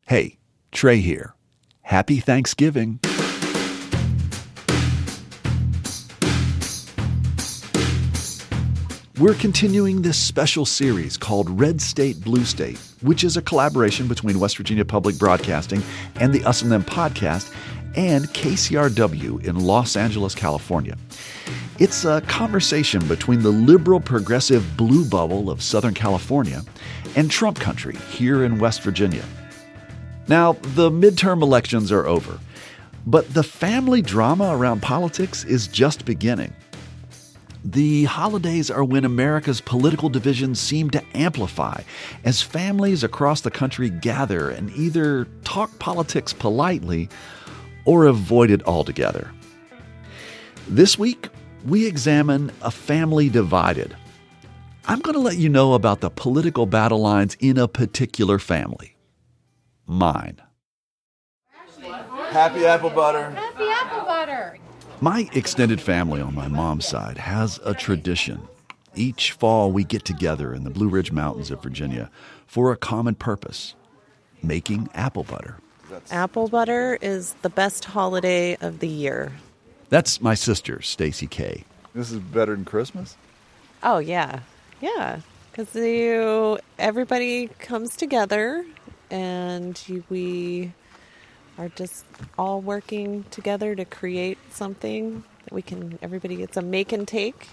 Hey, Trey here. Happy Thanksgiving. We're continuing this special series called Red State, Blue State, which is a collaboration between West Virginia Public Broadcasting and the Us and Them podcast and KCRW in Los Angeles, California. It's a conversation between the liberal progressive blue bubble of Southern California and Trump country here in West Virginia. Now, the midterm elections are over, but the family drama around politics is just beginning. The holidays are when America's political divisions seem to amplify as families across the country gather and either talk politics politely or avoid it altogether. This week, we examine a family divided. I'm going to let you know about the political battle lines in a particular family. Mine. Happy apple butter. Happy apple butter. My extended family on my mom's side has a tradition. Each fall we get together in the Blue Ridge Mountains of Virginia for a common purpose, making apple butter. Apple butter is the best holiday of the year. That's my sister, Stacy Kay. This is better than Christmas? Oh, yeah. Yeah. Because everybody comes together and we are just all working together to create something that everybody gets a make and take.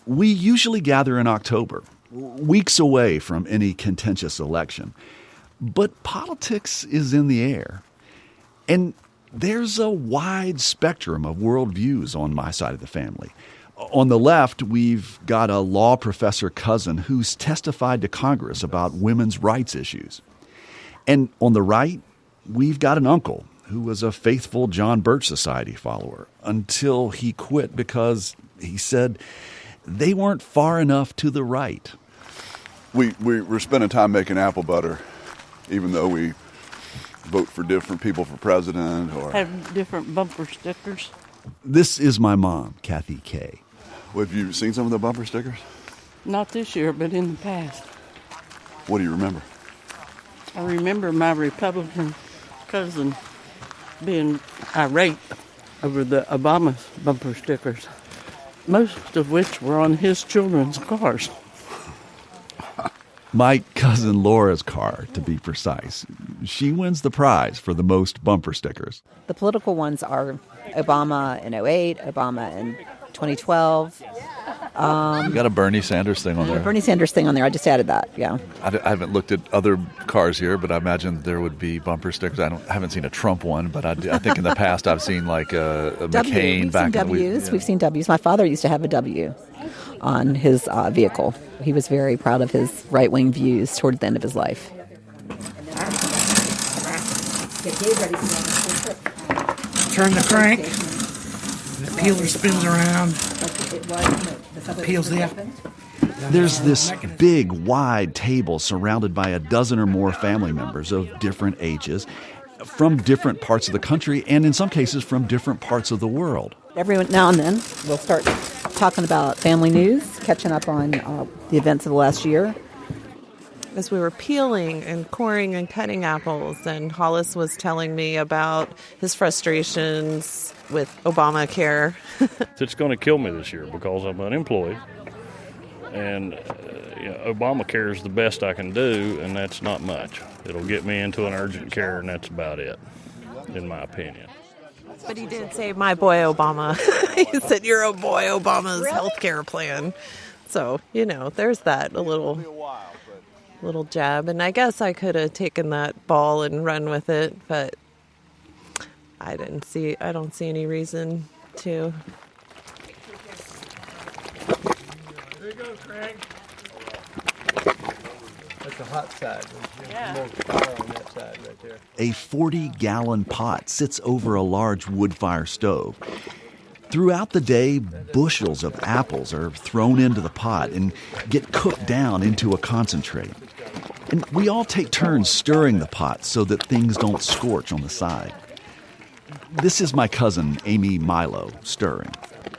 We usually gather in October, weeks away from any contentious election. But politics is in the air. And there's a wide spectrum of worldviews on my side of the family. On the left, we've got a law professor cousin who's testified to Congress about women's rights issues. And on the right, we've got an uncle who was a faithful John Birch Society follower until he quit because he said they weren't far enough to the right. We're spending time making apple butter, even though we vote for different people for president or have different bumper stickers. This is my mom, Kathy Kay. Well, have you seen some of the bumper stickers? Not this year, but in the past. What do you remember? I remember my Republican cousin being irate over the Obama bumper stickers, most of which were on his children's cars. My cousin Laura's car, to be precise. She wins the prize for the most bumper stickers. The political ones are Obama in 2008, Obama in 2012. You got a Bernie Sanders thing on there. Bernie Sanders thing on there. I just added that, yeah. I haven't looked at other cars here, but I imagine there would be bumper stickers. I haven't seen a Trump one, but I think in the past I've seen like a McCain back in the week. We've seen W's. My father used to have a W on his vehicle. He was very proud of his right-wing views toward the end of his life. Turn the crank. The peeler spins around. Peels the apple. There's this big, wide table surrounded by a dozen or more family members of different ages, from different parts of the country, and in some cases from different parts of the world. Every now and then, we'll start talking about family news, catching up on the events of the last year. As we were peeling and coring and cutting apples, and Hollis was telling me about his frustrations with Obamacare. It's going to kill me this year because I'm unemployed. And Obamacare is the best I can do, and that's not much. It'll get me into an urgent care, and that's about it, in my opinion. But he did say, my boy Obama. He said, you're a boy Obama's health care plan. So, there's that, a little jab. And I guess I could have taken that ball and run with it, but I don't see any reason to. There you go, Craig. That's the hot side. There's more fire on that side right there. A 40-gallon pot sits over a large wood fire stove. Throughout the day, bushels of apples are thrown into the pot and get cooked down into a concentrate. And we all take turns stirring the pot so that things don't scorch on the side. This is my cousin, Amy Milo, stirring.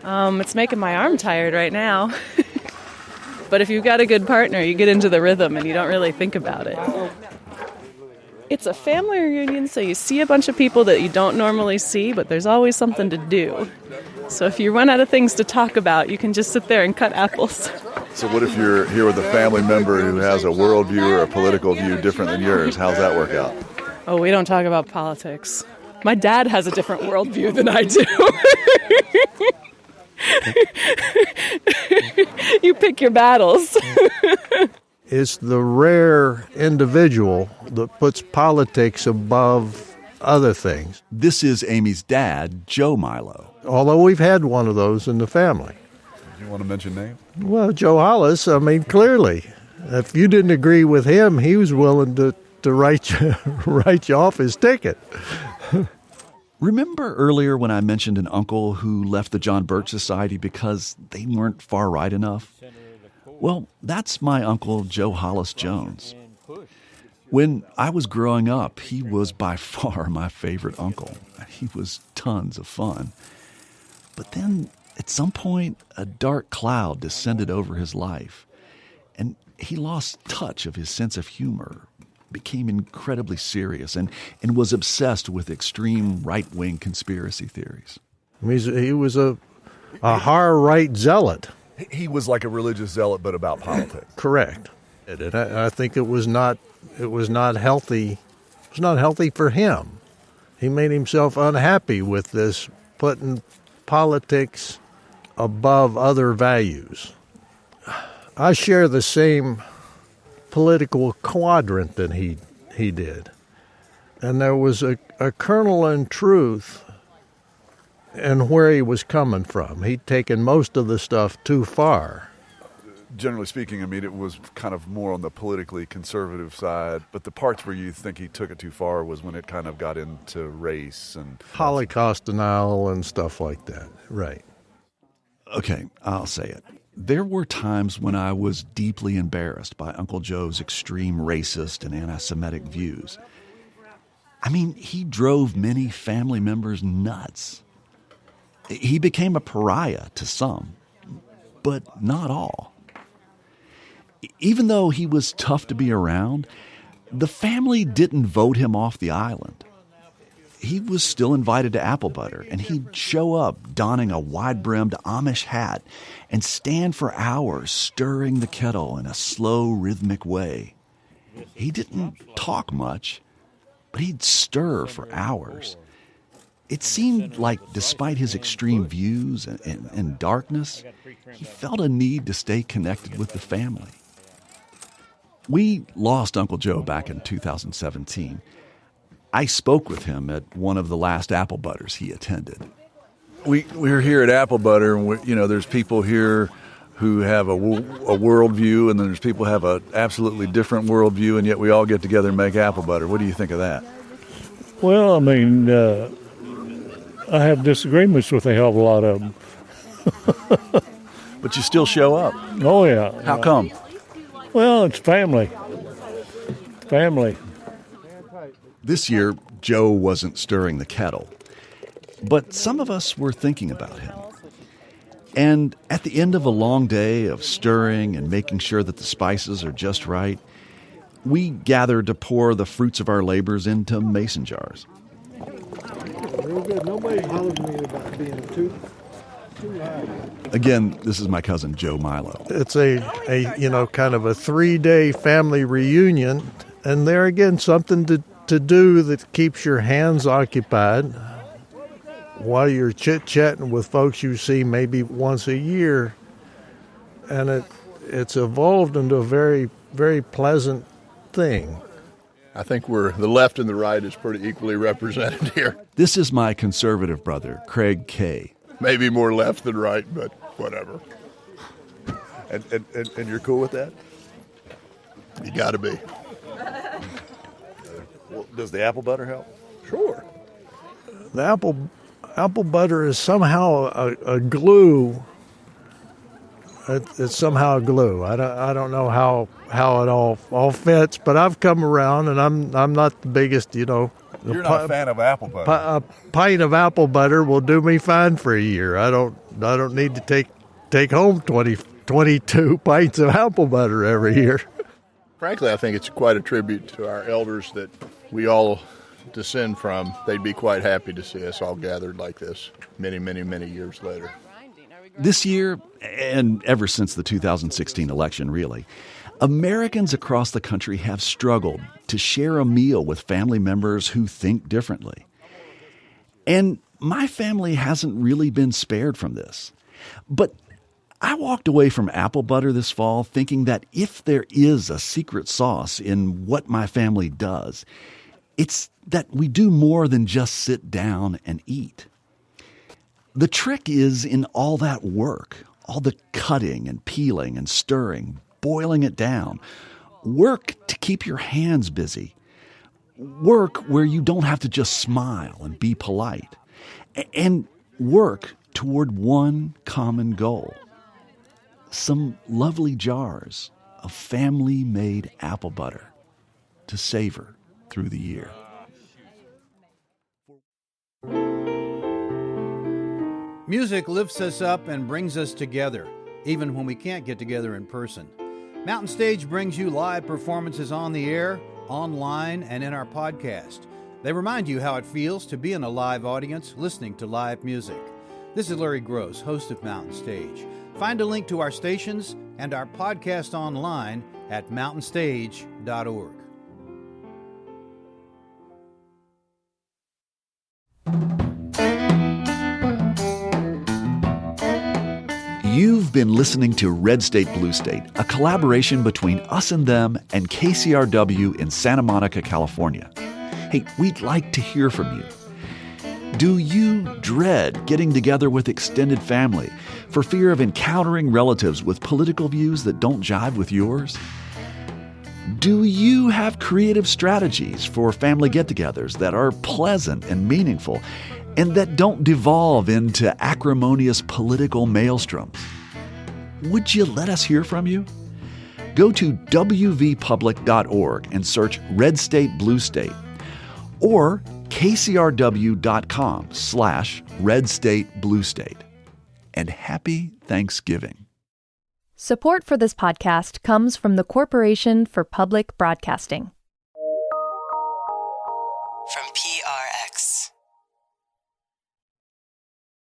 It's making my arm tired right now. But if you've got a good partner, you get into the rhythm and you don't really think about it. It's a family reunion, so you see a bunch of people that you don't normally see, but there's always something to do. So if you run out of things to talk about, you can just sit there and cut apples. So what if you're here with a family member who has a worldview or a political view different than yours? How's that work out? Oh, we don't talk about politics. My dad has a different worldview than I do. You pick your battles. It's the rare individual that puts politics above other things. This is Amy's dad, Joe Milo. Although we've had one of those in the family. Do you want to mention names? Well, Joe Hollis, I mean, clearly, if you didn't agree with him, he was willing to write you off his ticket. Remember earlier when I mentioned an uncle who left the John Birch Society because they weren't far right enough? Well, that's my uncle Joe Hollis Jones. When I was growing up, he was by far my favorite uncle. He was tons of fun. But then, at some point, a dark cloud descended over his life, and he lost touch of his sense of humor, became incredibly serious, and was obsessed with extreme right-wing conspiracy theories. He was a hard-right zealot. He was like a religious zealot, but about politics. Correct. And I think it was not healthy. It was not healthy for him. He made himself unhappy with this, putting politics above other values. I share the same political quadrant that he did. And there was a kernel in truth in where he was coming from. He'd taken most of the stuff too far. Generally speaking, I mean, it was kind of more on the politically conservative side, but the parts where you think he took it too far was when it kind of got into race and Holocaust denial and stuff like that. Right. Okay, I'll say it. There were times when I was deeply embarrassed by Uncle Joe's extreme racist and anti-Semitic views. I mean, he drove many family members nuts. He became a pariah to some, but not all. Even though he was tough to be around, the family didn't vote him off the island. He was still invited to applebutter, and he'd show up donning a wide-brimmed Amish hat and stand for hours stirring the kettle in a slow, rhythmic way. He didn't talk much, but he'd stir for hours. It seemed like despite his extreme views and darkness, he felt a need to stay connected with the family. We lost Uncle Joe back in 2017. I spoke with him at one of the last apple butters he attended. We're here at Applebutter, and there's people here who have a worldview, and then there's people who have an absolutely different worldview, and yet we all get together and make apple butter. What do you think of that? Well, I mean, I have disagreements with a hell of a lot of them. But you still show up. Oh, yeah. How come? Well, it's family. Family. This year, Joe wasn't stirring the kettle, but some of us were thinking about him. And at the end of a long day of stirring and making sure that the spices are just right, we gathered to pour the fruits of our labors into mason jars. Real good. Nobody bothered me about being too loud. Again, this is my cousin Joe Milo. It's a kind of a 3-day family reunion, and there again, something to do that keeps your hands occupied while you're chit-chatting with folks you see maybe once a year. And it's evolved into a very, very pleasant thing. I think the left and the right is pretty equally represented here. This is my conservative brother, Craig K. Maybe more left than right, but whatever. And you're cool with that? You got to be. Well, does the apple butter help? Sure. The apple butter is somehow a glue. It's somehow a glue. I don't know how it all fits, but I've come around, and I'm not the biggest, You're not a fan of apple butter. A pint of apple butter will do me fine for a year. I don't need to take home 22 pints of apple butter every year. Frankly, I think it's quite a tribute to our elders that we all descend from, they'd be quite happy to see us all gathered like this many, many, many years later. This year, and ever since the 2016 election, really, Americans across the country have struggled to share a meal with family members who think differently. And my family hasn't really been spared from this. But I walked away from apple butter this fall thinking that if there is a secret sauce in what my family does, it's that we do more than just sit down and eat. The trick is in all that work, all the cutting and peeling and stirring, boiling it down. Work to keep your hands busy. Work where you don't have to just smile and be polite. And work toward one common goal. Some lovely jars of family-made apple butter to savor through the year. Music lifts us up and brings us together, even when we can't get together in person. Mountain Stage brings you live performances on the air, online, and in our podcast. They remind you how it feels to be in a live audience listening to live music. This is Larry Gross, host of Mountain Stage. Find a link to our stations and our podcast online at mountainstage.org. You've been listening to Red State Blue State, a collaboration between Us and Them and KCRW in Santa Monica, California. Hey, we'd like to hear from you. Do you dread getting together with extended family for fear of encountering relatives with political views that don't jive with yours? Do you have creative strategies for family get-togethers that are pleasant and meaningful and that don't devolve into acrimonious political maelstroms? Would you let us hear from you? Go to wvpublic.org and search Red State Blue State or kcrw.com/Red State Blue State. And happy Thanksgiving. Support for this podcast comes from the Corporation for Public Broadcasting.